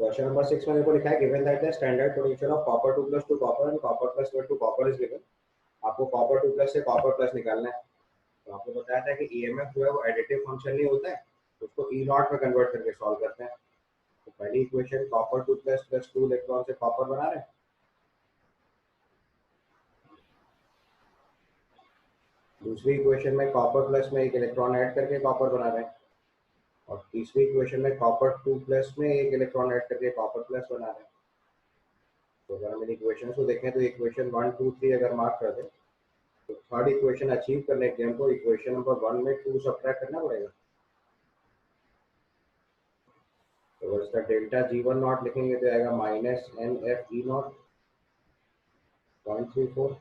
Question number 6 में देखो लिखा है given that the standard potential of copper 2 + 2 copper and copper + 2 copper is given. आपको कॉपर 2 + से कॉपर प्लस निकालना है। तो आपको बताया था कि ईएमएफ जो है वो एडिटिव फंक्शन नहीं होता है, उसको ई नॉट में कन्वर्ट करके सॉल्व करते हैं। तो पहली इक्वेशन कॉपर 2 + 2 इलेक्ट्रॉन से कॉपर बना रहे हैं। दूसरी इक्वेशन में कॉपर प्लस में एक इलेक्ट्रॉन ऐड करके कॉपर बना रहे हैं। और तीसरी इक्वेशन में कॉपर 2 प्लस में एक इलेक्ट्रॉन ऐड करके कॉपर प्लस बना रहे हैं। तो अगर हम इन इक्वेशन को देखें तो इक्वेशन 1 2 3 अगर मार्क कर दें तो थर्ड इक्वेशन अचीव करने के लिए हमको इक्वेशन नंबर 1 में 2 सब्ट्रैक्ट करना पड़ेगा। तो अगर इसका डेल्टा G1 नॉट लिखेंगे तो आएगा -NFE0 0.34।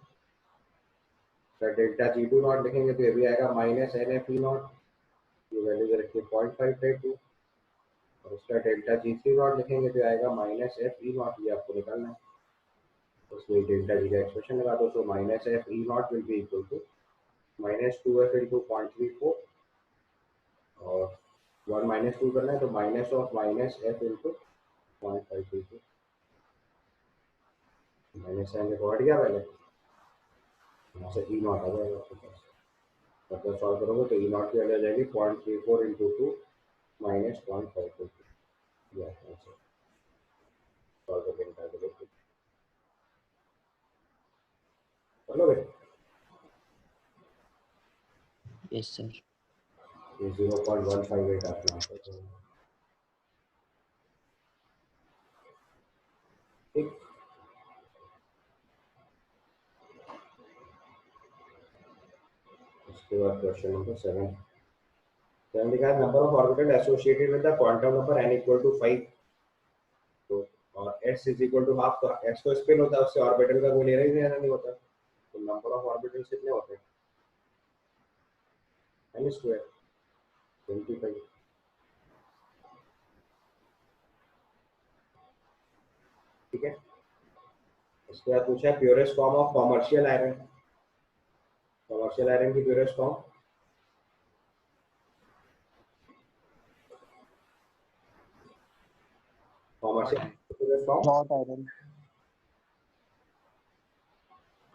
डेल्टा G2 नॉट लिखेंगे तो ये भी आएगा -NFE0, ये वैल्यू रखिए 0.582। और उसका डेल्टा G3 नॉट लिखेंगे तो आएगा -FE0, ये आपको निकालना है। उसमें डेल्टा जी का एक्सप्रेशन लगा दो। तो -FE0 will be equal to -2F into 0.34 और 1 - 2 करना है तो -F इंटू 0.532 -n को हट गया पहले, यहाँ से E0 आ जाएगा आपके पास। मतलब सॉल्व करोगे तो E0 की वैल्यू आ जाएगी 0.34 इंटू 2 -0.522। ये आंसर सॉल्व करके निकाल के देखो। चलो भाई यस सर। ये 0.158 आपका आंसर है। ठीक, उसके बाद क्वेश्चन नंबर 7 लिखा है number of orbital associated with the quantum number n = 5। तो और s = हाफ, तो s तो स्पिन होता है, उससे ऑर्बिटल का कोई लेना ही नहीं होता। तो नंबर ऑफ ऑर्बिटल्स कितने होते हैं? n² 25। ठीक है, इसके बाद पूछा है purest form of commercial iron. Commercial iron की purest form wrought iron.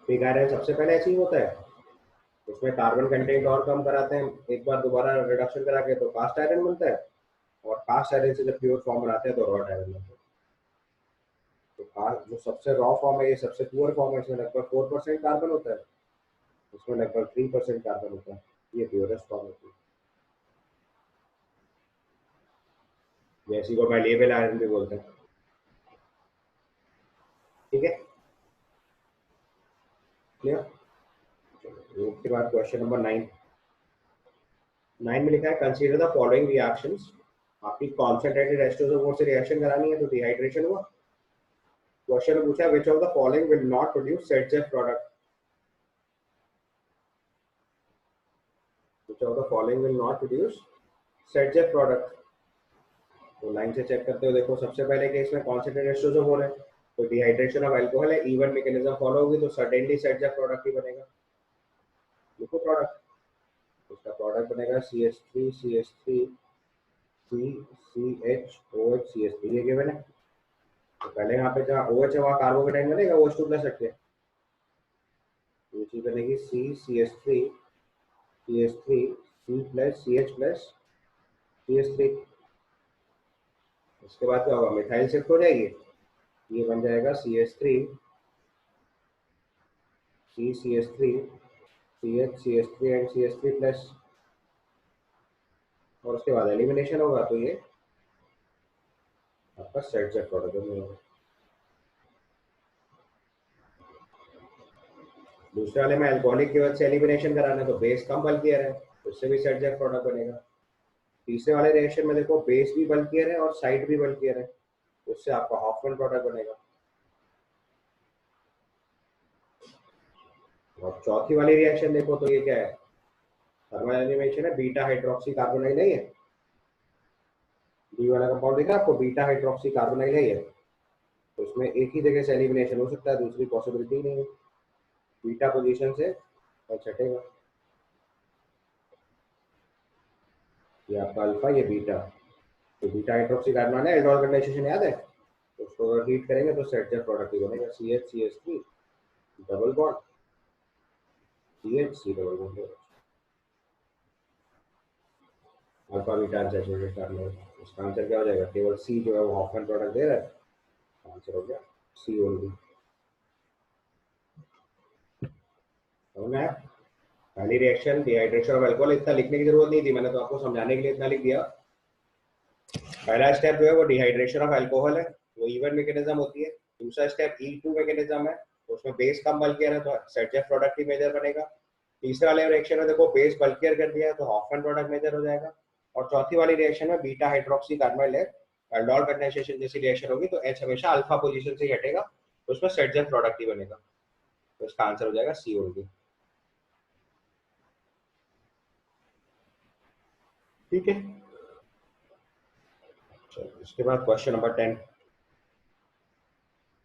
Pig iron सबसे पहले ऐसे ही होता है, उसमें कार्बन कंटेंट और कम कराते हैं, एक बार दोबारा रिडक्शन करा के तो कास्ट आयरन बनता है। और कास्ट आयरन से जब प्योर फॉर्म बनाते हैं तो रॉट आयरन बनता है। तो कास्ट जो सबसे रॉ फॉर्म है, ये सबसे पुअर फॉर्म है, इसमें लगभग 4% कार्बन होता है, उसमें लगभग 3% कार्बन होता है। ये प्योरेस्ट फॉर्म होती है। जैसी को मैलिएबल आयरन भी बोलते हैं। ठीक है, क्लियर। उसके बाद क्वेश्चन नंबर 9 में लिखा है कंसीडर द फॉलोइंग रिएक्शंस। आपकी कॉन्सेंट्रेटेड H2SO4 से रिएक्शन करानी है तो डिहाइड्रेशन हुआ। क्वेश्चन में पूछा which of the following will not produce ZZ product. Which of the following will not produce ZZ product. तो लाइन से चेक करते हो, देखो सबसे पहले केस में कॉन्सेंट्रेटेड H2SO4 है तो डिहाइड्रेशन ऑफ अल्कोहल है, इवन मैकेनिज्म फॉलो होगी तो सर्टेनली ZZ प्रोडक्ट ही बनेगा। लिखो प्रोडक्ट, उसका प्रोडक्ट बनेगा CH3 CH3 CCH OH CH3, ये गिवन है। तो पहले यहाँ पे जहाँ OH है वहाँ कार्बोकेटाइन बनेगा OH2 प्लस रख के, ये चीज बनेगी CCH3 CH3 C plus CH plus CH3। उसके बाद क्या होगा, मिथाइल शिफ्ट हो जाएगी, ये बन जाएगा CH3 CCH3 CH CH3 and CH3 plus. और उसके बाद एलिमिनेशन होगा तो ये आपका ZZ प्रोडक्ट बनेगा। दूसरे वाले में अल्कोहलिक की वजह से एलिमिनेशन कराना है तो बेस कम बल्कियर है, उससे भी ZZ प्रोडक्ट बनेगा। तीसरे वाले रिएक्शन में देखो बेस भी बल्कियर है और साइड भी बल्कियर है, उससे आपका हॉफमैन प्रोडक्ट बनेगा। और चौथी वाली रिएक्शन देखो तो ये क्या है, थर्मल एलिमिनेशन है, बीटा हाइड्रोक्सी कार्बोनाइल है। ये डी वाला कंपाउंड देखा आपको, बीटा हाइड्रोक्सी कार्बोनाइल है ये। तो उसमें एक ही जगह से एलिमिनेशन हो सकता है, दूसरी पॉसिबिलिटी नहीं है, बीटा पोजीशन से छटेगा। ये आपका अल्फा, ये बीटा। तो बीटा हाइड्रोक्सी कार्बोनाइल है, एल्डोल कंडेंसेशन याद है, तो उसको अगर हीट करेंगे तो सेट जेड प्रोडक्ट ही बनेगा, CH3 double bond CH, C double bond, alpha beta unsaturated carbon. इसका आंसर क्या हो जाएगा? केवल सी जो है वो हॉफमैन प्रोडक्ट दे रहा है, आंसर हो गया सी ओनली। समझ में आया? पहली रिएक्शन डिहाइड्रेशन ऑफ अल्कोहल, इतना लिखने की जरूरत नहीं थी, मैंने तो आपको समझाने के लिए इतना लिख दिया। पहला स्टेप जो है वो डिहाइड्रेशन ऑफ अल्कोहल है, वो इवन मैकेनिज्म होती है। दूसरा स्टेप E2 मैकेनिज्म है, तो उसमें बेस कम बल्कियर है तो सेटजेफ प्रोडक्ट ही मेजर बनेगा। तीसरा वाले रिएक्शन में देखो बेस बल्कियर कर दिया है तो हॉफमैन प्रोडक्ट मेजर हो जाएगा। और चौथी वाली रिएक्शन में बीटा हाइड्रोक्सी कार्बाइल है, एल्डोल कंडेंसेशन जैसी रिएक्शन होगी तो H हमेशा अल्फा पोजीशन से ही हटेगा, तो उसमें सेटजेफ प्रोडक्ट ही बनेगा, तो इसका आंसर हो जाएगा सी ओनली। ठीक है, चलो इसके बाद क्वेश्चन नंबर 10।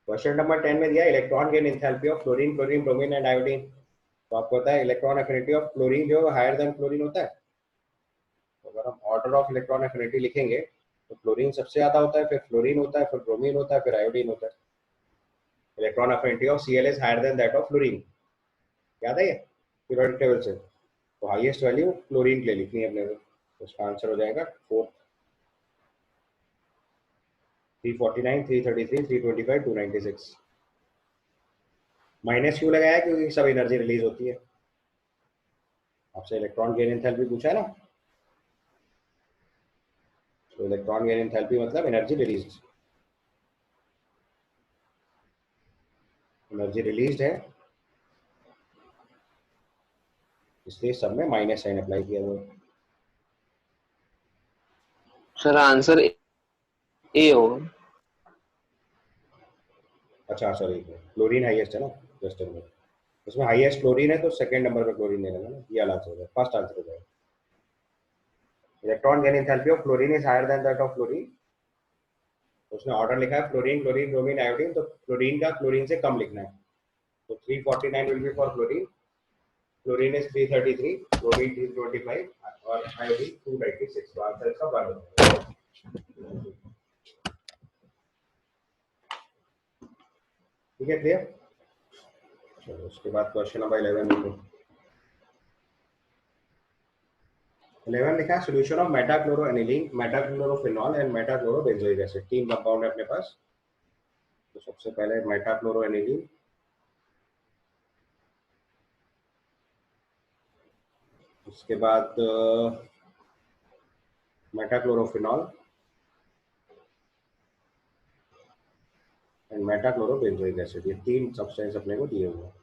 क्वेश्चन नंबर 10 में दिया electron gain enthalpy of fluorine, chlorine, bromine and iodine. तो आपको पता है इलेक्ट्रॉन एफिनिटी ऑफ क्लोरीन जो है हायर देन क्लोरीन होता है। तो अगर हम ऑर्डर ऑफ इलेक्ट्रॉन एफिनिटी लिखेंगे तो क्लोरीन सबसे ज्यादा होता है, फिर फ्लोरीन होता है, फिर ब्रोमीन होता है, फिर आयोडीन होता है। Electron affinity of Cl is higher than that of fluorine, याद है ये पीरियोडिक टेबल से। तो हाईएस्ट वैल्यू क्लोरीन के लिए लिखनी है अपने को, तो इसका आंसर हो जाएगा 4, 349, 333, 325, 296। माइनस क्यों लगाया? क्योंकि सब एनर्जी रिलीज होती है। आपसे इलेक्ट्रॉन गेन एंथैल्पी पूछा है ना, तो इलेक्ट्रॉन गेन एंथैल्पी मतलब एनर्जी रिलीज, एनर्जी रिलीज है, इसलिए सब में माइनस साइन अप्लाई किया हुआ है। सर आंसर ए होगा। अच्छा सॉरी, क्लोरीन हाईएस्ट है ना, जस्ट इसमें हाईएस्ट क्लोरीन है तो सेकंड नंबर पे क्लोरीन लेना है ना, ये आंसर हो जाएगा, फर्स्ट आंसर हो जाएगा। Electron gain enthalpy of chlorine is higher than that of fluorine, उसने ऑर्डर लिखा है फ्लोरीन, क्लोरीन, ब्रोमीन, आयोडीन, तो क्लोरीन का क्लोरीन से कम लिखना है। तो 349 will be for chlorine, chlorine is 333, bromine 325 और आयोडीन 296, तो आंसर इसका 1 हो जाएगा। ठीक है, क्लियर? चलो उसके बाद क्वेश्चन नंबर 11 लिखो। 11 लिखा है solution of metachloroaniline, metachlorophenol and metachlorobenzoic acid. 3 compound है अपने पास। तो सबसे पहले मेटाक्लोरोएनिलीन, उसके बाद मेटाक्लोरोफिनॉल एंड मेटाक्लोरोबेंजोइक एसिड, ये 3 सब्सटेंस अपने को दिए हुए हैं।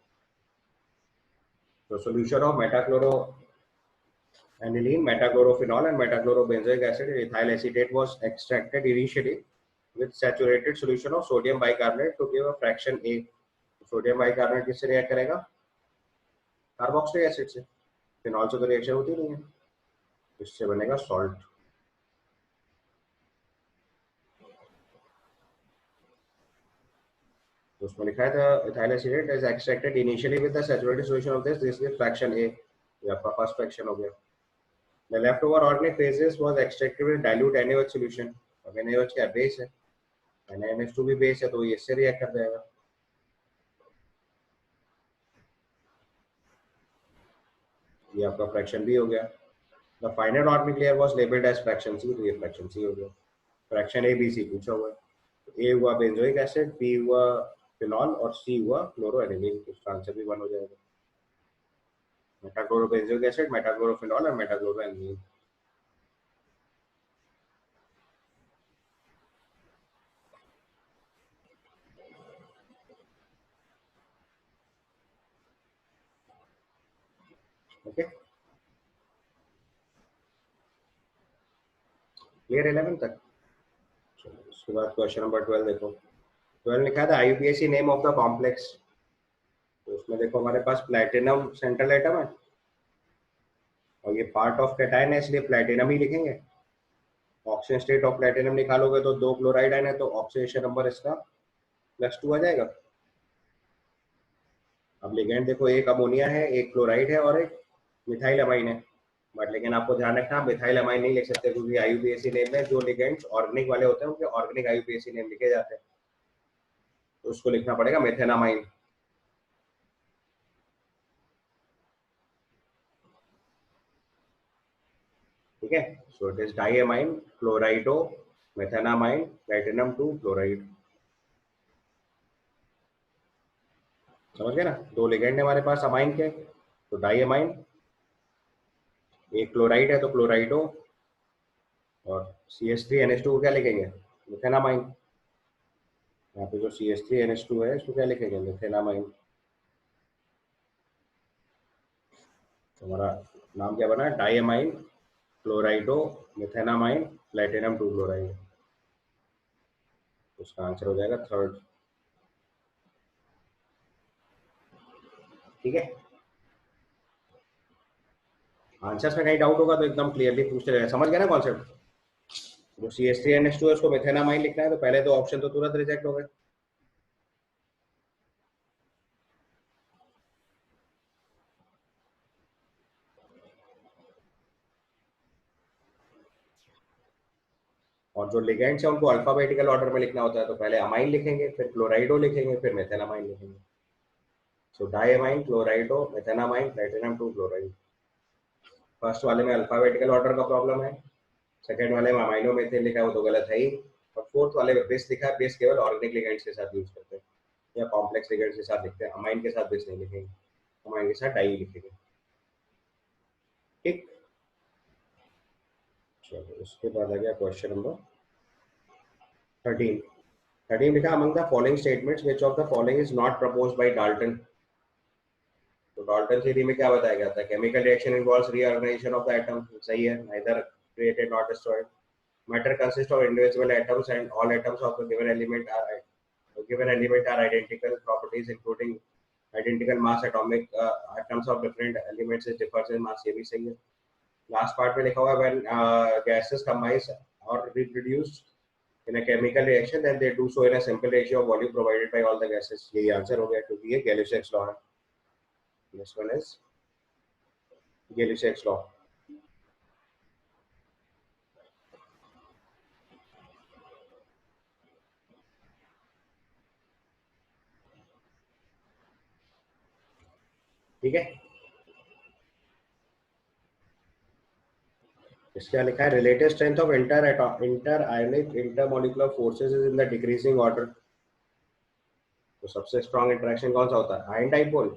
तो solution of metachloroaniline, metachlorophenol and metachlorobenzoic acid, ethyl acetate was extracted initially with saturated solution of sodium bicarbonate to give a fraction A। Sodium bicarbonate किससे रिएक्ट करेगा? Carboxylic acid से। फिनॉल से तो रिएक्शन होती नहीं है, इससे बनेगा सॉल्ट। तो उसमें लिखा है था ethyl acetate is extracted initially with the saturated solution of this gives fraction A, ये आपका फर्स्ट फ्रैक्शन हो गया। The leftover organic phases was extracted with dilute NaOH solution। अब NaOH क्या बेस है, NaNH2 भी बेस है, तो ये इससे रिएक्ट कर जाएगा। ये आपका फ्रैक्शन बी हो गया। The final organic layer was labeled as fraction C, तो ये फ्रैक्शन सी हो गया। फ्रैक्शन ए बी सी पूछा हुआ है, ए हुआ बेंजोइक एसिड, बी हुआ फिनॉल और सी हुआ क्लोरोएनिलीन, इसका आंसर भी 1 हो जाएगा। मेटाक्लोरोबेंजोइक एसिड, मेटाक्लोरोफिनॉल और मेटाक्लोरोएनिलीन। ओके, क्लियर 11 तक? चलो उसके बाद क्वेश्चन नंबर 12 देखो। 12 लिखा था IUPAC name of the complex. तो उसमें देखो हमारे पास प्लेटिनम सेंट्रल एटम है और ये पार्ट ऑफ कैटायन है, इसलिए प्लेटिनम ही लिखेंगे। ऑक्सीजन स्टेट ऑफ प्लेटिनम निकालोगे तो 2 क्लोराइड आयन है, तो ऑक्सीडेशन नंबर इसका +2 आ जाएगा। अब लिगेंड देखो, एक अमोनिया है, एक क्लोराइड है और एक मिथाइल अमाइन है। बट लेकिन आपको ध्यान रखना, मिथाइल अमाइन नहीं लिख सकते क्योंकि IUPAC नेम में जो लिगेंड्स ऑर्गेनिक वाले होते हैं उनके ऑर्गेनिक IUPAC नेम लिखे जाते हैं। उसको लिखना पड़ेगा मेथेनामाइन। ठीक है, so it is diamine chlorido methanamine platinum 2 chloride. समझ गए ना, दो लिगेंड है हमारे पास अमाइन के, तो डाइएमाइन, एक क्लोराइड है तो क्लोराइडो, और CH3NH2 को क्या लिखेंगे, मिथेनामाइन। यहाँ पे जो CH3NH2 है इसको क्या लिखेंगे, मिथेनामाइन। तो हमारा नाम क्या बना, डाइएमाइन क्लोराइडो मिथेनामाइन प्लेटिनम 2 क्लोराइड। उसका आंसर हो जाएगा थर्ड। ठीक है, आंसर्स में कहीं डाउट होगा तो एकदम क्लियरली पूछते रहेगा। समझ गया ना कॉन्सेप्ट। जो CH3NH2 है उसको मिथेनामाइन लिखना है, तो पहले दो ऑप्शन तो तुरंत रिजेक्ट हो गए। और जो लिगेंड्स है उनको अल्फाबेटिकल ऑर्डर में लिखना होता है, तो पहले अमाइन लिखेंगे, फिर क्लोराइडो लिखेंगे, फिर मेथेनामाइन लिखेंगे। सो diamine chlorido methanamine platinum 2 chloride. First वाले में अल्फाबेटिकल ऑर्डर का प्रॉब्लम है, सेकंड वाले में अमाइनो मेथिल लिखा है वो तो गलत है ही, और फोर्थ वाले में बेस लिखा है, बेस केवल ऑर्गेनिक लिगेंड्स के साथ यूज करते हैं या कॉम्प्लेक्स लिगेंड्स के साथ लिखते हैं, अमाइन के साथ बेस नहीं लिखेंगे, अमाइन के साथ डाई लिखेंगे। ठीक, चलो उसके बाद आ गया क्वेश्चन नंबर 13। 13 लिखा, among the following statements which of the following is not proposed by Dalton. तो डाल्टन थ्योरी में क्या बताया गया था, chemical reaction involves reorganization of the atom, सही है, neither created nor destroyed. Matter consists of individual atoms and all atoms of a given element are identical properties including identical mass, atomic atoms of different elements is differs in mass, ये भी सही है। Last part में लिखा हुआ है when gases combine or reproduce in a chemical reaction then they do so in a simple ratio of volume provided by all the gases। यही answer हो गया क्योंकि ये गैलियोस लॉ है। This one is Galileo's law. ठीक है, इसका लिखा है relative strength of interionic intermolecular forces is in the decreasing order. तो सबसे स्ट्रॉन्ग इंटरेक्शन कौन सा होता है, आयन डाइपोल,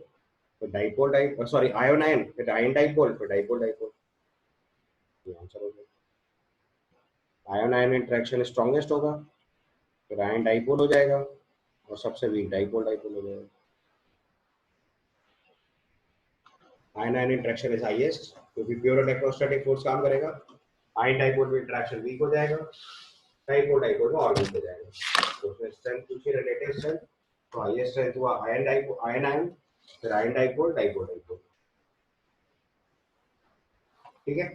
फिर dipole dipole, sorry ion ion, फिर आयन डाइपोल, फिर डाइपोल डाइपोल। ये आंसर हो गया, आयन आयन इंटरेक्शन स्ट्रॉन्गेस्ट होगा, फिर आयन डाइपोल हो जाएगा, और सबसे वीक डाइपोल डाइपोल हो जाएगा। Ion ion interaction is highest क्योंकि प्योर इलेक्ट्रोस्टैटिक फोर्स काम करेगा, आयन डाइपोल में इंटरेक्शन वीक हो जाएगा, डाइपोल डाइपोल में और वीक हो जाएगा। तो उसमें स्ट्रेंथ पूछी, रिलेटिव स्ट्रेंथ, तो हाईएस्ट स्ट्रेंथ हुआ आयन डाइपोल, आयन आयन, फिर आयन डाइपोल, डाइपोल डाइपोल। ठीक है,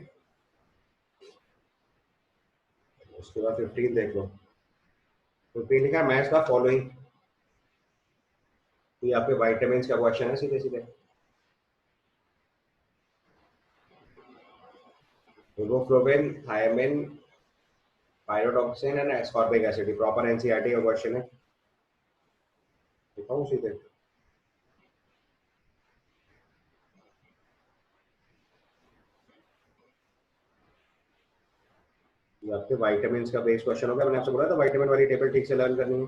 उसके बाद 15 देख लो। 15 लिखा है मैच द फॉलोइंग। ये आपके विटामिन का क्वेश्चन है सीधे सीधे। Riboflavin, thiamine, pyridoxine and ascorbic acid, proper NCERT का क्वेश्चन है, दिखाऊं सीधे। ये आपके विटामिन का बेस क्वेश्चन होगा। मैंने आपसे बोला था विटामिन वाली टेबल ठीक से लर्न करनी है।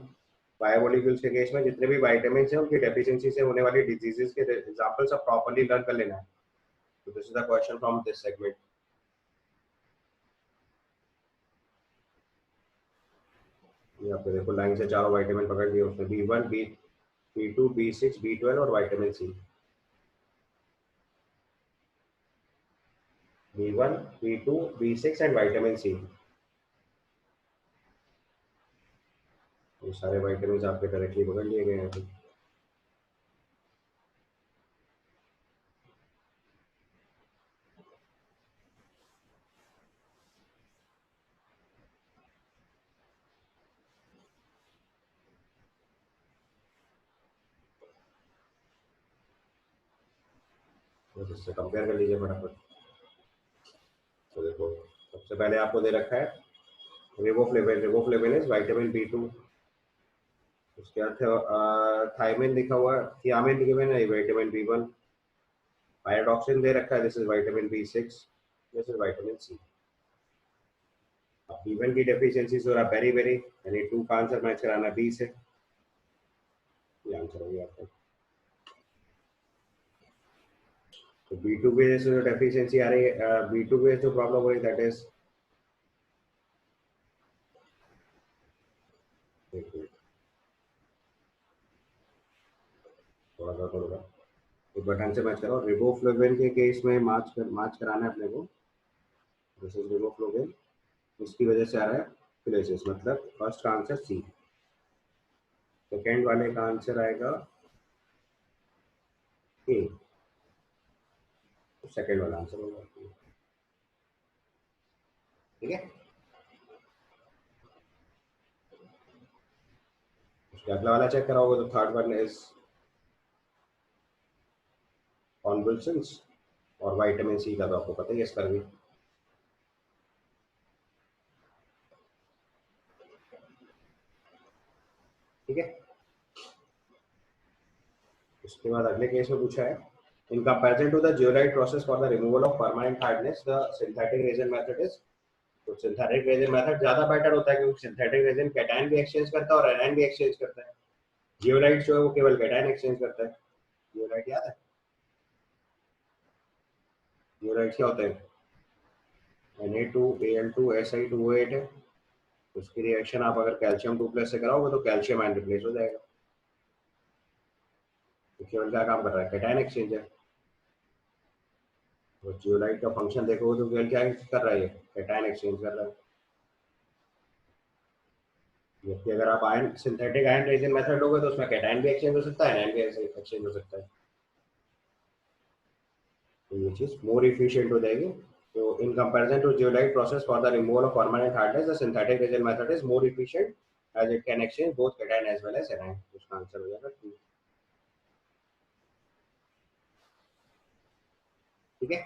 बायोमोलिक्यूल्स के केस में जितने भी विटामिन हैं उनकी डेफिशिएंसी से होने वाली डिजीजेस के एग्जांपल सब प्रॉपर्ली लर्न कर लेना है। तो this is the question from this segment. ये आपको देखो लाइन से चारों विटामिन पकड़ लिए उसमें, B1, B2, B6, B12 और vitamin C. B1, B2, B6 and vitamin C, ये सारे विटामिन आपके डायरेक्टली पकड़ लिए गए हैं। तो इससे कंपेयर कर लीजिए फटाफट। तो देखो सबसे पहले आपको दे रखा है riboflavin, riboflavin is vitamin B2, उसके बाद थायमिन लिखा हुआ है, थियामिन गिवन है, विटामिन बी 1, पायरोडॉक्सिन दे रखा है, this is vitamin B 6, this is vitamin C. अब बी 1 की डेफिशिएंसी से रहा वेरी वेरी, यानी 2 का आंसर मैच कराना बी से, ये आंसर हो गया आपका। तो B2 पे जैसे जो डेफिशिएंसी आ रही है, B2 पे जो प्रॉब्लम हो रही है दैट इज, थोड़ा सा थोड़ा एक बार ढंग से मैच करो। रिबोफ्लोविन के केस में मैच कराना है अपने को, दिस इज रिबोफ्लोविन, इसकी वजह से आ रहा है फिलेसिस, मतलब फर्स्ट का आंसर सी। सेकेंड वाले का आंसर आएगा ए, तो सेकेंड वाला आंसर होगा, ठीक है। उसके अगला वाला चेक कराओगे तो थर्ड वन इज कॉन्वल्सन्स, और विटामिन सी का तो आपको पता ही है इसका भी, ठीक है। उसके बाद अगले केस में पूछा है, in comparison to the zeolite process for the removal of permanent hardness the synthetic resin method is. तो सिंथेटिक रेजन मेथड ज्यादा बेटर होता है, क्योंकि सिंथेटिक रेजन कैटायन भी एक्सचेंज करता है और एनायन भी एक्सचेंज करता है। जियोलाइट जो है वो केवल कैटायन एक्सचेंज करता है। जियोलाइट याद है, जियोलाइट क्या होता है, Na2Al2Si2O8 है। उसकी रिएक्शन आप अगर कैल्शियम 2+ से कराओगे तो कैल्शियम आयन रिप्लेस हो जाएगा। तो केवल क्या काम कर रहा है, कैटायन एक्सचेंज है। तो जियोलाइट का फंक्शन देखोगे तो केवल क्या कर रहा है, कैटायन एक्सचेंज कर रहा है। जबकि अगर आप ion synthetic ion resin method लोगे तो उसमें कैटायन भी एक्सचेंज हो सकता है, एनायन भी एक्सचेंज हो सकता है। तो ये चीज मोर इफिशिएंट हो जाएगी। तो in comparison to zeolite process for the removal of permanent hardness the synthetic resin method is more efficient as it can exchange both cation as well as anion. उसका आंसर हो जाएगा 2, ठीक है।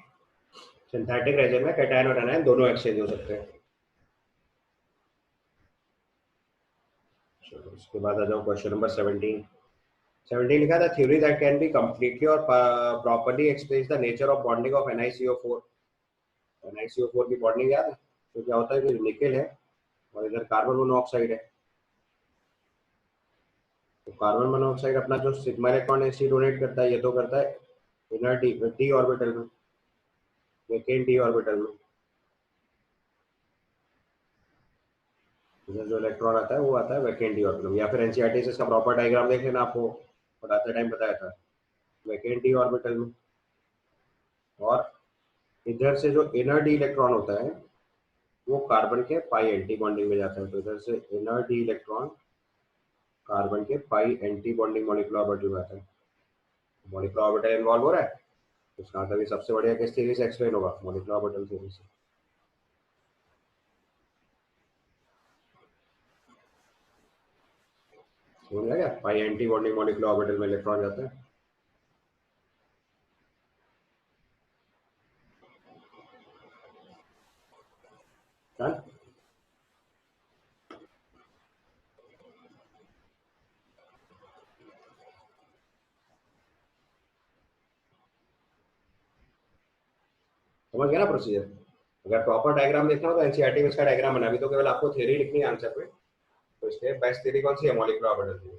सिंथेटिक रेजन में cation और anion दोनों exchange हो सकते हैं। चलो उसके बाद आ जाओ क्वेश्चन नंबर 17। 17 लिखा था, theory that can be completely और properly explains the nature of bonding of NiCO4। NiCO4 की बॉन्डिंग याद है, तो क्या होता है कि निकेल है और इधर कार्बन मोनोऑक्साइड है। तो कार्बन मोनोऑक्साइड अपना जो सिग्मा इलेक्ट्रॉन है डोनेट करता है, ये तो करता है इनर डी ऑर्बिटल में, वैकेंट डी ऑर्बिटल में। इधर जो इलेक्ट्रॉन आता है वो आता है वैकेंट डी ऑर्बिटल में, या फिर एनसीईआरटी से इसका प्रॉपर डायग्राम देख लेना, आपको पढ़ाते टाइम बताया था, वैकेंट डी ऑर्बिटल में। और इधर से जो इनर डी इलेक्ट्रॉन होता है वो कार्बन के पाई एंटी बॉन्डिंग में जाता है। तो इधर से इनर डी इलेक्ट्रॉन कार्बन के पाई एंटी बॉन्डिंग मॉलिक्यूलर ऑर्बिटल में आता है, मॉलिक्यूलर ऑर्बिटल इन्वॉल्व हो रहा है। इसका आंसर भी सबसे बढ़िया किस थ्योरी से एक्सप्लेन होगा, मॉलिक्यूलर ऑर्बिटल थ्योरी से। समझ आ गया, पाई एंटी बॉन्डिंग मॉलिक्यूलर ऑर्बिटल में इलेक्ट्रॉन जाता है। डन। समझ गया ना प्रोसीजर। अगर प्रॉपर डायग्राम देखना हो तो एनसीईआरटी में इसका डायग्राम बना, अभी तो केवल आपको थ्योरी लिखनी है आंसर पे। तो इसलिए बेस्ट थ्योरी कौन सी है, molecular orbital theory.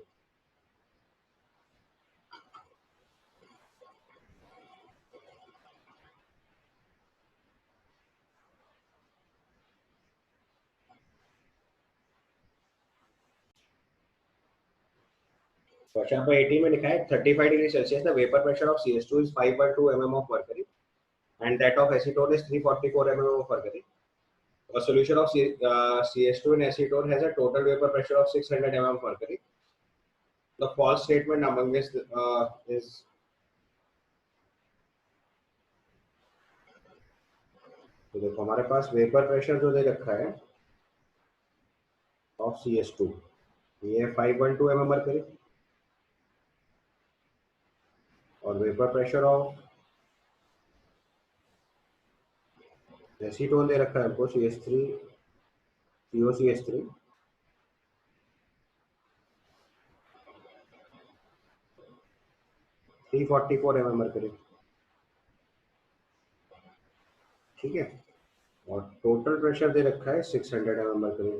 Question number 18 में लिखा है 35 degree Celsius the vapour pressure of CH2 is 5.2 mm of mercury and that of acetone is 344 mm of mercury. A solution of CH2 in acetone has a total vapor pressure of 600 mm of mercury. The false statement among this is, तो देखो हमारे पास vapour pressure जो दे रखा है of CH2, ये 5.2 mm mercury, और vapour pressure of acetone दे रखा है हमको CH3 COCH3, 344 mm मरकरी, ठीक है। और टोटल प्रेशर दे रखा है 600 mm मरकरी।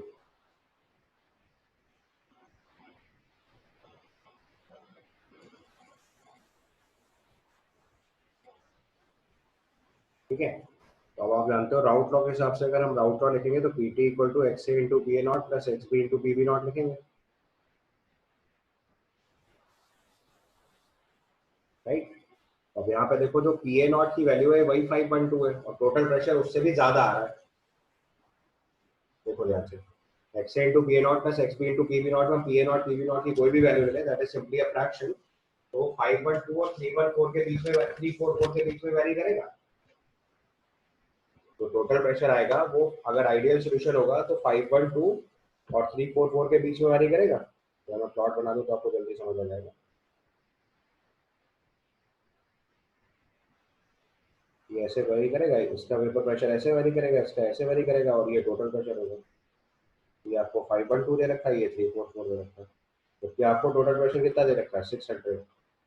ठीक है, तो अब आप जानते हो राउट लॉ के हिसाब से अगर हम राउट लॉ लिखेंगे तो P T equal to X A into B A not plus X B into B B not लिखेंगे, राइट। अब यहाँ पे देखो जो पी ए नॉट की वैल्यू है वही 5.2 है और टोटल प्रेशर उससे भी ज्यादा आ रहा है। देखो ध्यान से, X A into B A not plus X B into B B naught में P A naught B B naught की कोई भी वैल्यू ले that is simply a fraction. तो 5.2 और 3.4 के बीच में 344 के बीच में वेरी करेगा। तो टोटल प्रेशर आएगा वो अगर आइडियल सोल्यूशन होगा तो 5.2 और 344 के बीच में वेरी करेगा। तो मैं प्लॉट बना दूं तो आपको जल्दी समझ आ जाएगा। ये ऐसे वेरी करेगा, इसका वेपर प्रेशर ऐसे वेरी करेगा, इसका ऐसे वेरी करेगा और ये टोटल प्रेशर होगा। ये आपको 5.2 दे रखा है, ये 344 दे रखा है, तो आपको टोटल प्रेशर कितना दे रखा है 600।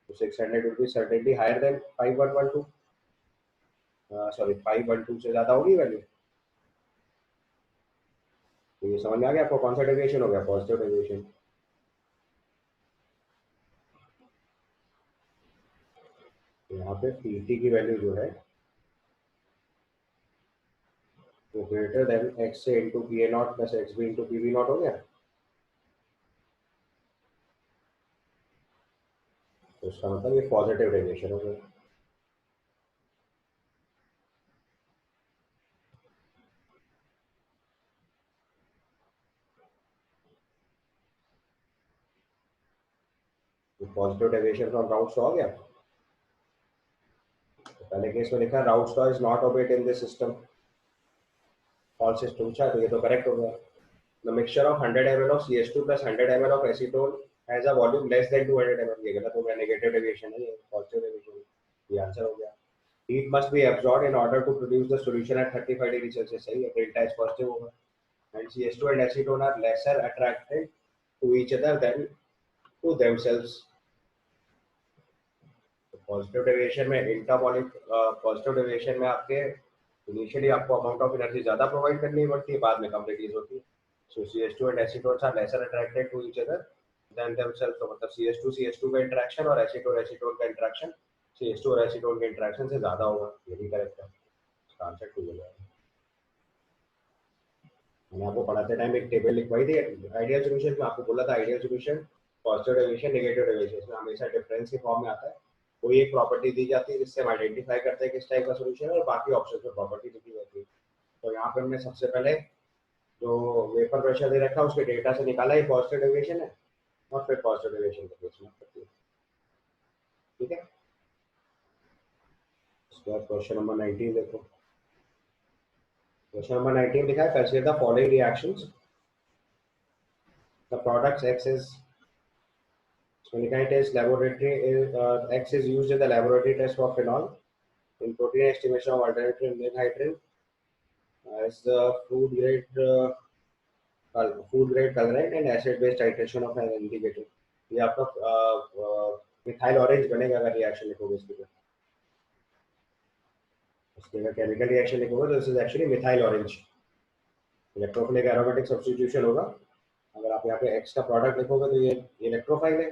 तो 600 will be certainly higher than 5.12, sorry 5.2 से ज्यादा होगी वैल्यू। तो ये समझ में आ गया आपको कौन सा डेविएशन हो गया, पॉजिटिव डेविएशन। यहाँ पे पीटी की वैल्यू जो है वो greater than X A into B A not plus X B into B B not हो गया। तो इसका मतलब ये पॉजिटिव डेविएशन हो गया। तो पॉजिटिव डेविएशन फ्रॉम राउट्स हो गया। तो पहले केस में लिखा Raoult's law is not obeyed in this system, false system पूछा तो ये तो करेक्ट हो गया। The mixture of 100 ml of CH2 plus 100 ml of acetone has a volume less than 200 ml। ये गलत हो गया, नेगेटिव डेविएशन है, ये पॉजिटिव डेविएशन है। ये आंसर हो गया। Heat must be absorbed in order to produce the solution at 35 degree Celsius. सही है, डेल्टा इज पॉजिटिव होगा। And CH2 and acetone are lesser attracted to each other than to themselves। Positive deviation में इंटरमोलिक, positive deviation में आपके initially आपको amount of energy ज्यादा provide करनी पड़ती है, बाद में कम रिलीज होती है। सो CH2 and acetones are lesser attracted to each other than themselves। तो मतलब CH2 का इंटरेक्शन और एसीटोन का इंटरेक्शन CH2 और एसीटोन के इंटरेक्शन से ज्यादा होगा। ये भी करेक्ट है, इसका आंसर टू हो जाएगा। मैंने आपको पढ़ाते टाइम एक टेबल लिखवाई थी आइडियल सॉल्यूशन में, आपको बोला था ideal solution positive deviation negative deviation इसमें हमेशा डिफरेंस के फॉर्म में आता है। कोई एक प्रॉपर्टी दी जाती है जिससे हम आइडेंटिफाई करते हैं किस टाइप का सॉल्यूशन है और बाकी ऑप्शन में प्रॉपर्टी लिखी होती है। तो यहाँ पे हमने सबसे पहले जो वेपर प्रेशर दे रखा है उसके डेटा से निकाला ये पॉजिटिव डेविएशन है और फिर पॉजिटिव डेविएशन को केस करती है। ठीक है, उसके बाद क्वेश्चन नंबर 19 देखो। क्वेश्चन नंबर 19 लिखा है consider the following reactions, the products X is, so it is laboratory X is used in the laboratory test for phenol in protein estimation of alternative hydrogen as the food grade colorant and acid based titration of an indicator। ये आपका methyl orange बनेगा अगर reaction लिखोगे इसके लिए। इसके अगर chemical reaction लिखोगे तो this is actually methyl orange. Electrophilic aromatic substitution होगा। अगर आप यहाँ पे X का प्रोडक्ट लिखोगे तो ये इलेक्ट्रोफाइल है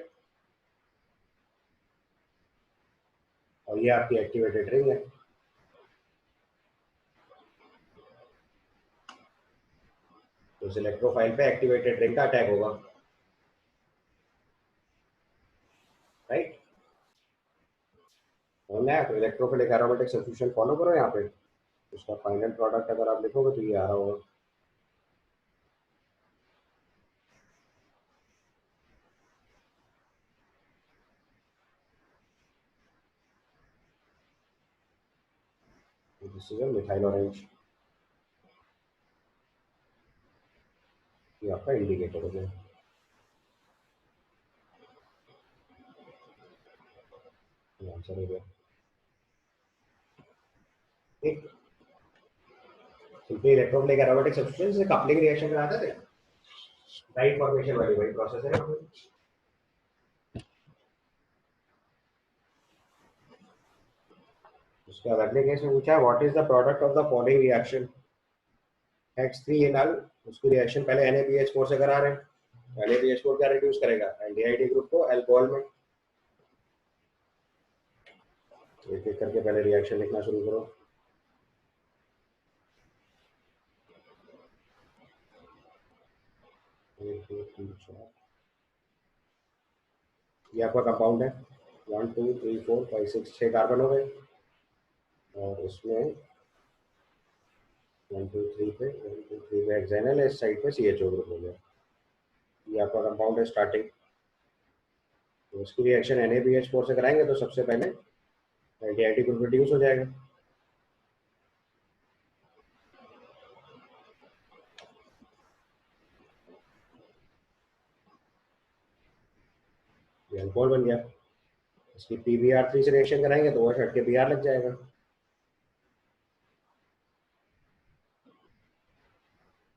और ये आपकी एक्टिवेटेड रिंग है। तो इस इलेक्ट्रोफाइल पे एक्टिवेटेड रिंग का अटैक होगा, राइट। तो इलेक्ट्रोफिलिक एरोमेटिक सब्स्टिट्यूशन फॉलो करो यहाँ पे, उसका फाइनल प्रोडक्ट अगर आप लिखोगे तो ये आ रहा होगा। दिस इज मिथाइल ऑरेंज, ये आपका इंडिकेटर हो गया। आंसर हो गया। ठीक, सिंपली इलेक्ट्रोफिलिक एरोमेटिक सब्स्टिट्यूशन से कपलिंग रिएक्शन कराते थे, राइट फॉर्मेशन वाली वही प्रोसेस है। उसके बाद अगले केस में पूछा है what is the product of the following reaction X3 उसकी रिएक्शन पहले NaBH4 से करा रहे हैं। NaBH4 क्या रिड्यूस करेगा एल्डिहाइड ग्रुप को अल्कोहल में। एक एक करके पहले रिएक्शन लिखना शुरू करो। एक दो तीन चार, ये आपका कंपाउंड है 1 2 3 4 5 6 6 कार्बन हो गए और इसमें 1 2 3 पे 1 2 3 पे हेक्सेनल है, इस साइड पे CHO ग्रुप हो गया। ये आपका कंपाउंड है स्टार्टिंग। तो उसकी रिएक्शन NaBH4 से कराएंगे तो सबसे पहले एल्डिहाइड ग्रुप रिड्यूस हो जाएगा। ये अल्कोहल बन गया। इसकी PBr3 से रिएक्शन कराएंगे तो वो हट के Br लग जाएगा।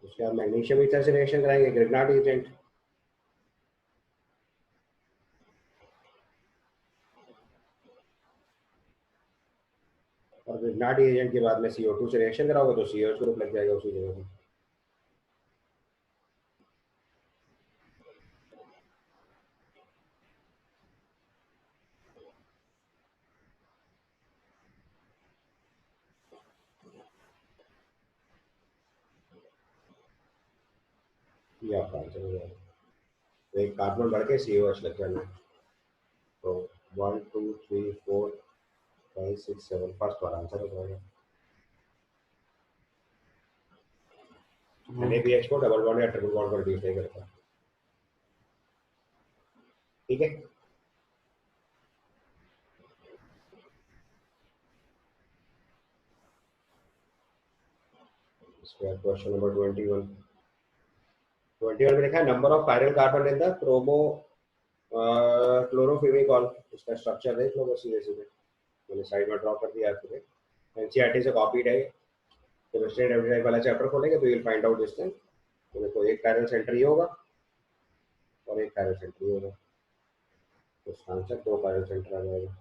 उसके बाद मैग्नीशियम ईथर से रिएक्शन कराएंगे ग्रिग्नार्ड एजेंट। और ग्रिग्नार्ड एजेंट के बाद में CO2 से रिएक्शन कराओगे तो CH ग्रुप लग जाएगा उसी जगह पे। ये आपका आंसर हो जाएगा। तो एक कार्बन बढ़ के COH लग जाना है। तो 1 2 3 4 5 6 7 फर्स्ट वाला आंसर हो जाएगा। NaBH को डबल बॉन्ड या ट्रिपल बॉन्ड पर रिड्यूस नहीं करता। ठीक है। इसके बाद क्वेश्चन नंबर 21 में लिखा है number of chiral carbon in the chloramphenicol. इसका स्ट्रक्चर देख लो बस सीधे सीधे, मैंने साइड में ड्रॉ कर दिया आपके लिए। एनसीईआरटी से कॉपीड है। केमिस्ट्री एंड एवरीडे वाला चैप्टर खोलेंगे तो you will find out this thing. तो देखो एक कायरल सेंटर ये होगा और एक कायरल सेंटर ये होगा, तो इसका आंसर 2 कायरल सेंटर आ जाएगा।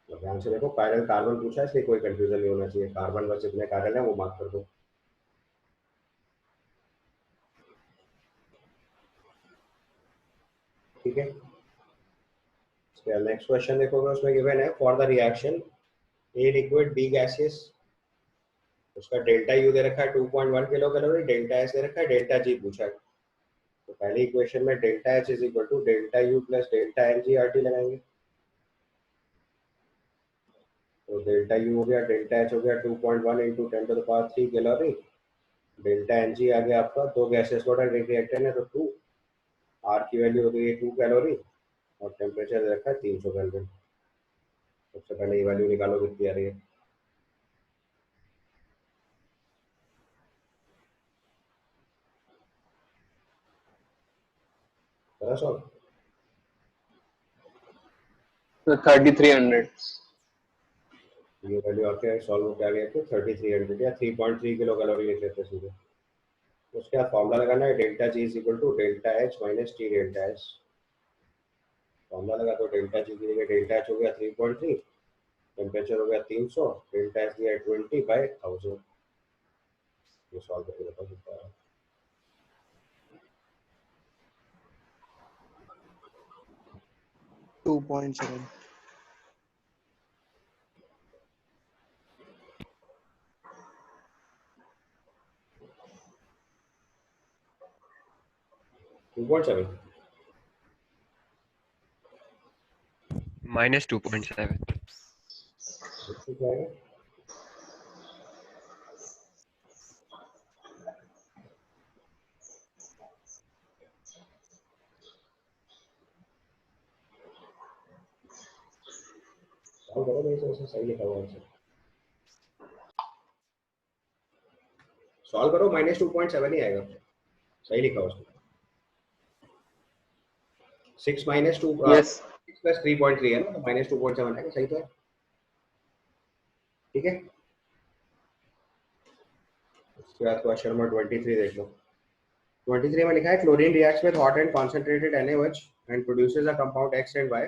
तो ध्यान से देखो, कायरल कार्बन पूछा है इसलिए कोई कंफ्यूजन नहीं होना चाहिए। कार्बन बस जितने कायरल है वो मार्क कर दो। ठीक है। नेक्स्ट क्वेश्चन देखोगे उसमें गिवन है for the reaction A liquid B gaseous. उसका डेल्टा यू दे रखा है 2.1 किलो कैलोरी, डेल्टा एस दे रखा है, डेल्टा जी पूछा है। तो पहली इक्वेशन में delta H is equal to delta U plus delta N G R T लगाएंगे। तो डेल्टा यू हो गया, डेल्टा एच हो गया 2.1 into 10⁻³ calorie, delta N G आ गया आपका 2 गैसेस वाटर रिएक्टेंट है तो 2, आर की वैल्यू हो गई 2 कैलोरी और टेम्परेचर दे रखा है 300 केल्विन। सबसे पहले ये वैल्यू निकालो कितनी आ रही है। करा सॉल्व। तो 3300। ये वैल्यू आके सॉल्व होकर आ गया तो 3300 या 3.3 किलो कैलोरी लिख लेते हैं सीधे। उसके बाद फॉर्मूला लगाना है delta G is equal to delta H minus T delta S. Formula लगा तो डेल्टा जी की जगह डेल्टा एच हो गया 3.3, टेम्परेचर हो गया 300, डेल्टा एस दिया 20/1000। ये सॉल्व करके बता सकता है 2.7। 2.7 -2.7। क्या है। सॉल्व करो भाई, से सही लिखा हुआ आंसर। सॉल्व करो -2.7 ही आएगा, सही लिखा हुआ उसमें। 6 - 2 यस 6 + 3.3 है ना, तो -2.7 आएगा, सही तो है। ठीक है। उसके बाद क्वेश्चन नंबर 23 देख लो। 23 में लिखा है chlorine reacts with hot and concentrated NaOH and produces a compound X and Y.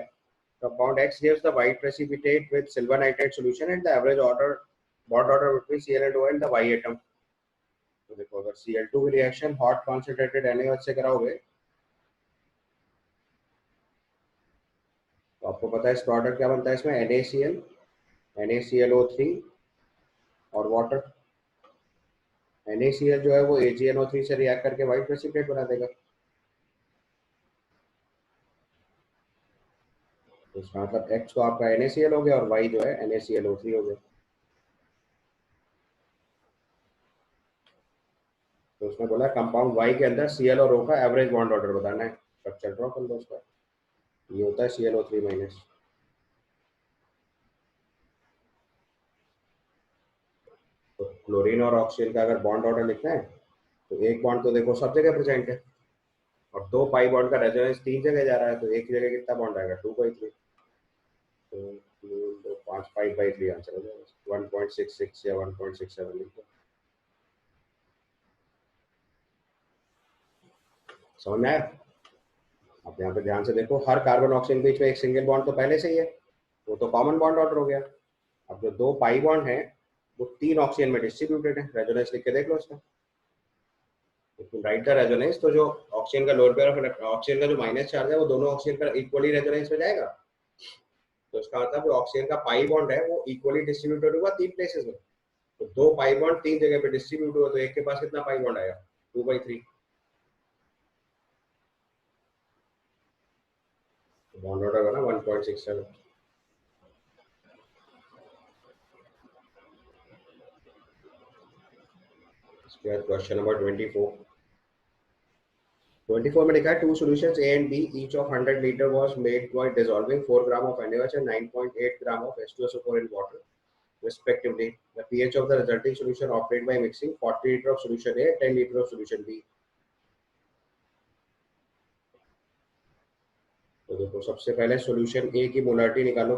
Compound X gives the white precipitate with silver nitrate solution and the average bond order between Cl and O and the Y atom. तो देखो अगर Cl2 की reaction hot concentrated NaOH से कराओगे तो आपको पता है इस प्रोडक्ट क्या बनता है, इसमें NaCl, NaClO3 और वाटर. NaCl जो है वो AgNO3 से रिएक्ट करके व्हाइट प्रेसिपिटेट बना देगा. तो इसका मतलब X तो आपका NaCl हो गया और Y जो है NaClO3 हो गया. तो उसने बोला कंपाउंड Y के अंदर Cl और O का एवरेज बॉन्ड ऑर्डर बताना है. स्ट्रक्चर ड्रॉ कर लो उसका. ये होता है ClO3 माइनस. तो क्लोरीन और ऑक्सीजन का अगर बॉन्ड ऑर्डर लिखना है तो एक बॉन्ड तो देखो सब जगह प्रेजेंट है और 2 पाई बॉन्ड का रेजोनेंस 3 जगह जा रहा है, तो एक जगह कितना बॉन्ड आएगा 2/3. तो 5 5/3 आंसर हो जाएगा. 1.66 या 1.67 लिख दो. समझ में आया? अब यहाँ पे ध्यान से देखो, हर कार्बन ऑक्सीजन के बीच में एक सिंगल बॉन्ड तो पहले से ही है, वो तो कॉमन बॉन्ड ऑर्डर हो गया. अब जो 2 पाई बॉन्ड है वो 3 ऑक्सीजन में डिस्ट्रीब्यूटेड है. रेजोनेंस लिख के देख लो इसका. राइट द रेजोनेंस, तो जो ऑक्सीजन का लोअर पेयर ऑफ ऑक्सीजन का जो माइनस चार्ज है वो दोनों ऑक्सीजन का इक्वली रेजोनेंस में जाएगा. तो इसका मतलब जो ऑक्सीजन का पाई बॉन्ड है वो इक्वली डिस्ट्रीब्यूटेड होगा 3 प्लेसेस में. तो 2 पाई बॉन्ड 3 जगह पे डिस्ट्रीब्यूट हुआ तो एक के पास कितना पाई बॉन्ड आएगा 2/3. बॉन्ड ऑर्डर बना 1.67. इसके बाद क्वेश्चन नंबर 24 में लिखा है two solutions A and B each of 100 liter was made by dissolving 4 gram of NaOH and 9.8 gram of H2SO4 in water respectively. The pH of the resulting solution obtained by mixing 40 liter of solution A, 10 liter of solution B. तो देखो सबसे पहले solution A की molarity निकालो.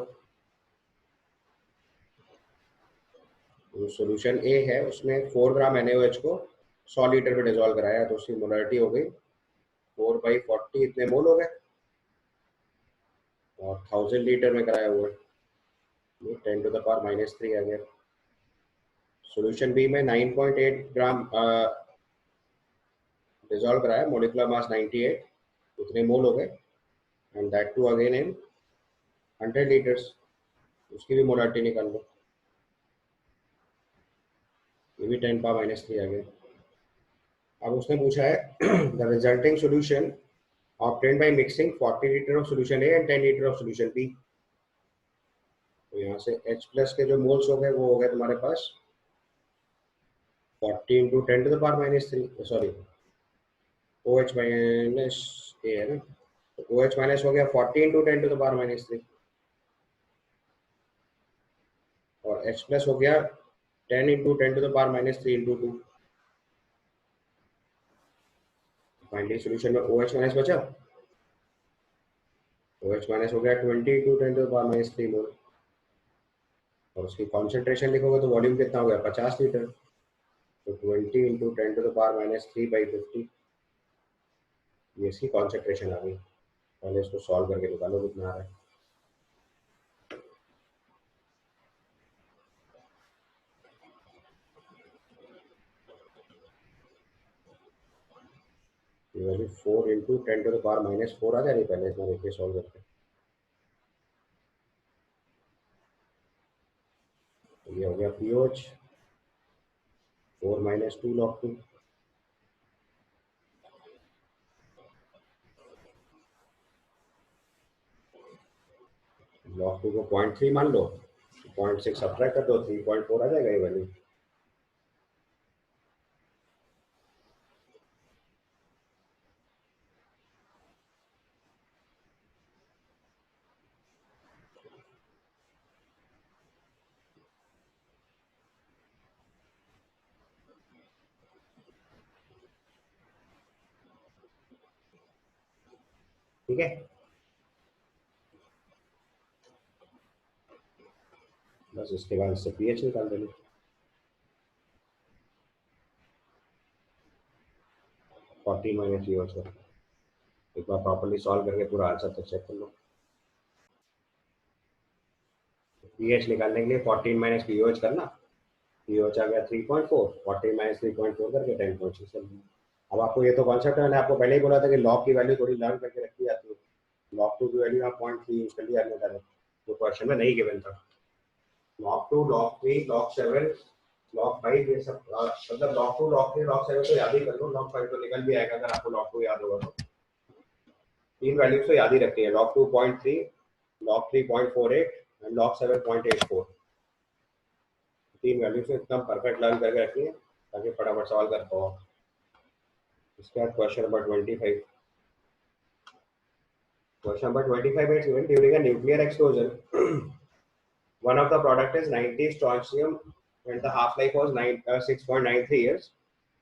तो solution A है उसमें 4 ग्राम NaOH को 100 लीटर में डिजोल्व कराया तो उसकी मोलारिटी हो गई 4/40, इतने मोल हो गए. और 1000 लीटर में कराया हुआ है 10⁻³ आ गया. सॉल्यूशन बी में 9.8 ग्राम डिजोल्व कराया, मोलिकुलर मास 98, उतने मोल हो गए. And that too again in 100 litres. उसकी भी मोलारिटी निकाल लो. ये भी 10⁻³ आ गया. अब उसने पूछा है the resulting solution obtained by mixing 40 liter of solution A and 10 liter of solution B. तो यहाँ से H प्लस के जो मोल्स हो गए वो हो गए तुम्हारे पास 40 into 10⁻³ sorry OH minus A है ना, तो OH माइनस हो गया 40 इंटू 10⁻³ और H प्लस हो गया 10 इंटू 10⁻³ इंटू 2. फाइनली सॉल्यूशन में OH माइनस बचा. OH माइनस हो गया 20 इंटू 10⁻³ मोल और उसकी कॉन्सेंट्रेशन लिखोगे तो वॉल्यूम कितना हो गया 50 लीटर. तो 20 इंटू 10⁻³ ये इसकी कॉन्सेंट्रेशन आ गई. पहले इसको सॉल्व करके निकालो कितना आ रहा है. ये वैल्यू 4 इंटू 10⁻⁻⁴ आ जा रही. पहले इसमें देखिए सॉल्व करके. तो ये हो गया POH 4 - 2 log 2. log 2 को 0.3 मान लो, 0.6 सब्ट्रैक्ट कर दो, 3.4 आ जाएगा ये वैल्यू. ठीक है. बस इसके बाद इससे पीएच निकाल देना. 14 माइनस पीओच करके एक बार प्रॉपर्ली सॉल्व करके पूरा आंसर तक चेक कर लो। पीएच निकालने के लिए 14 माइनस पीओच करना, पीओच आ गया 3.4, 14 माइनस 3.4 करके 10.6 कर दिया। अब आपको ये तो कॉन्सेप्ट है, मैंने आपको पहले ही बोला था कि लॉग की वैल्यू थोड़ी लर्न करके रखी जाती है। लॉग 2 की वैल्यू आप 0.3 यूज कर लिया आपने डायरेक्ट, तो क्वेश्चन में नहीं गिवन था। लॉग 2, लॉग 3, लॉग 7, लॉग 5 ये सब मतलब लॉग 2, लॉग 3, लॉग 7 तो याद ही कर लो, लॉग 5 तो निकल भी आएगा अगर आपको लॉग 2 याद होगा तो। तीन वैल्यूज तो याद ही रखनी है, लॉग 2.3, लॉग 3.48 एंड लॉग 7.84। तीन वैल्यूज से एकदम परफेक्ट लर्न करके रखनी है ताकि फटाफट सवाल कर पाओ। इसके बाद question number 25। Question number 25 is given during a nuclear explosion. One of the product is 90 strontium and the half-life was 6.93 years.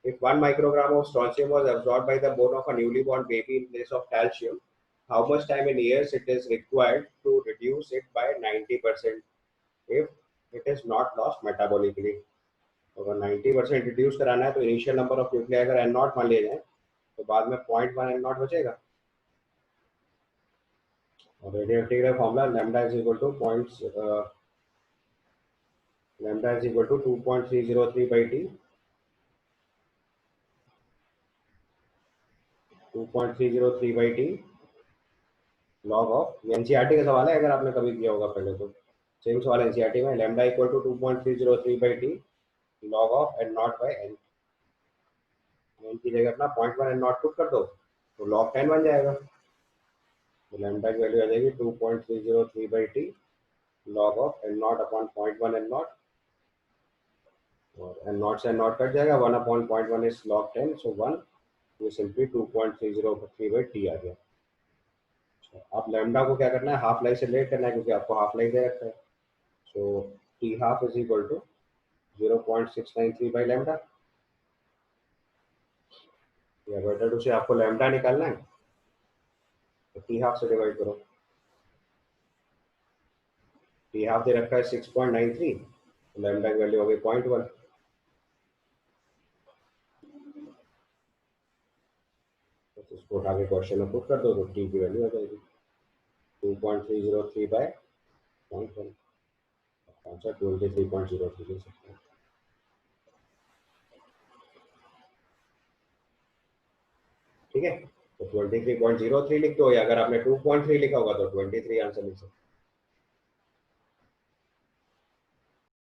If 1 microgram of strontium was absorbed by the bone of a newly born baby in place of calcium, how much time in years it is required to reduce it by 90% if it is not lost metabolically? अगर 90% reduce कराना है तो initial number of nuclei अगर N not मान लिया जाए तो बाद में 0.1 एन नॉट बचेगा। और रेडियोएक्टिव का formula lambda is equal to lambda is equal to 2.303 by t, 2.303 by t log of, ये एनसीईआरटी का सवाल है अगर आपने कभी किया होगा पहले तो सेम सवाल एनसीईआरटी में, lambda equal to 2.303 by t log of N not by N. N की जगह अपना 0.1 एन नॉट पुट कर दो तो log 10 बन जाएगा, तो लैम्डा की वैल्यू आ जाएगी 2.303 by t log of N not upon 0.1 N not, और एन नॉट से एन नॉट कट जाएगा, 1 अपॉन 0.1 इज log 10, सो 1, ये सिंपली 2.303 by t आ गया। आप लैम्डा को क्या करना है, हाफ लाइफ से लेट करना है क्योंकि आपको हाफ लाइफ दे रखा है, so T half is equal to 0.693 by lambda, या बेटर टू से आपको लैम्डा निकालना है तो टी हाफ से डिवाइड करो, टी हाफ दे रखा है 6.93, तो लैम्डा की वैल्यू हो गई 0.1, तो इसको उठा के क्वेश्चन में पुट कर दो तो टी की वैल्यू आ जाएगी 2.303 बाय 0.1, आंसर 23.03 दे सकते हैं। ठीक है, तो 23.03 लिख दो, या अगर आपने 2.3 लिखा होगा तो 23 आंसर लिख सकते हैं।